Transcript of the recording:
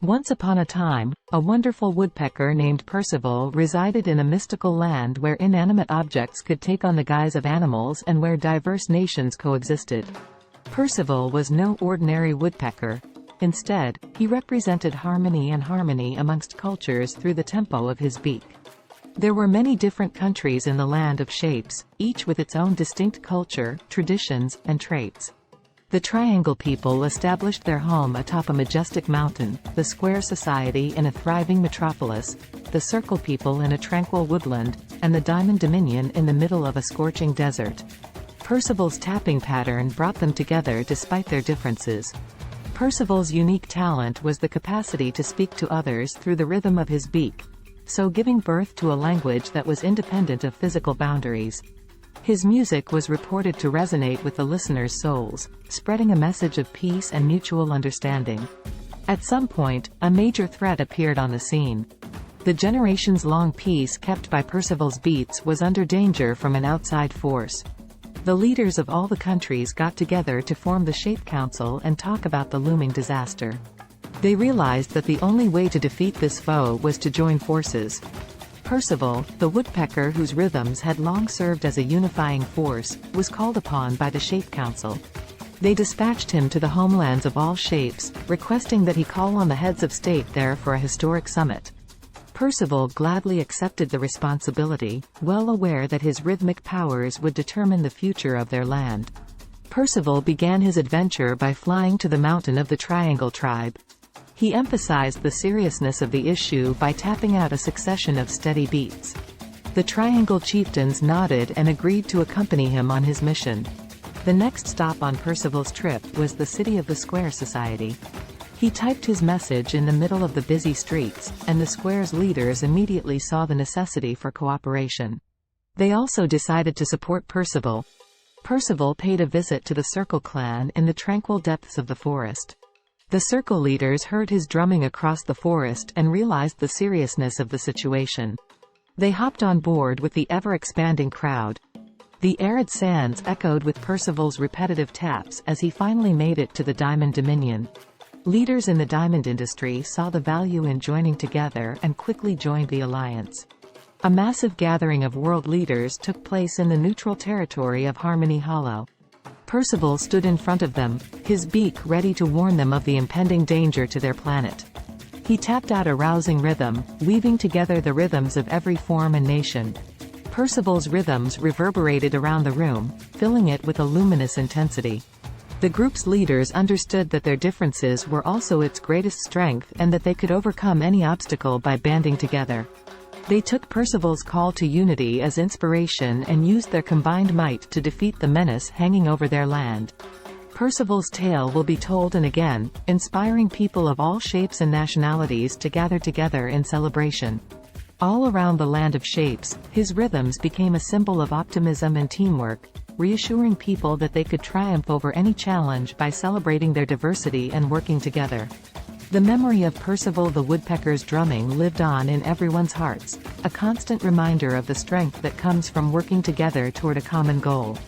Once upon a time, a wonderful woodpecker named Percival resided in a mystical land where inanimate objects could take on the guise of animals and where diverse nations coexisted. Percival was no ordinary woodpecker. Instead, he represented harmony amongst cultures through the tempo of his beak. There were many different countries in the land of shapes, each with its own distinct culture, traditions, and traits. The Triangle people established their home atop a majestic mountain, the Square Society in a thriving metropolis, the Circle people in a tranquil woodland, and the Diamond Dominion in the middle of a scorching desert. Percival's tapping pattern brought them together despite their differences. Percival's unique talent was the capacity to speak to others through the rhythm of his beak, so giving birth to a language that was independent of physical boundaries. His music was reported to resonate with the listeners' souls, spreading a message of peace and mutual understanding. At some point, a major threat appeared on the scene. The generations-long peace kept by Percival's beats was under danger from an outside force. The leaders of all the countries got together to form the Shape Council and talk about the looming disaster. They realized that the only way to defeat this foe was to join forces. Percival, the woodpecker whose rhythms had long served as a unifying force, was called upon by the Shape Council. They dispatched him to the homelands of all shapes, requesting that he call on the heads of state there for a historic summit. Percival gladly accepted the responsibility, well aware that his rhythmic powers would determine the future of their land. Percival began his adventure by flying to the mountain of the Triangle tribe. He emphasized the seriousness of the issue by tapping out a succession of steady beats. The Triangle chieftains nodded and agreed to accompany him on his mission. The next stop on Percival's trip was the city of the Square Society. He typed his message in the middle of the busy streets, and the Square's leaders immediately saw the necessity for cooperation. They also decided to support Percival. Percival paid a visit to the Circle clan in the tranquil depths of the forest. The Circle leaders heard his drumming across the forest and realized the seriousness of the situation. They hopped on board with the ever-expanding crowd. The arid sands echoed with Percival's repetitive taps as he finally made it to the Diamond Dominion. Leaders in the diamond industry saw the value in joining together and quickly joined the alliance. A massive gathering of world leaders took place in the neutral territory of Harmony Hollow. Percival stood in front of them, his beak ready to warn them of the impending danger to their planet. He tapped out a rousing rhythm, weaving together the rhythms of every form and nation. Percival's rhythms reverberated around the room, filling it with a luminous intensity. The group's leaders understood that their differences were also its greatest strength and that they could overcome any obstacle by banding together. They took Percival's call to unity as inspiration and used their combined might to defeat the menace hanging over their land. Percival's tale will be told and again, inspiring people of all shapes and nationalities to gather together in celebration. All around the land of shapes, his rhythms became a symbol of optimism and teamwork, reassuring people that they could triumph over any challenge by celebrating their diversity and working together. The memory of Percival the woodpecker's drumming lived on in everyone's hearts, a constant reminder of the strength that comes from working together toward a common goal.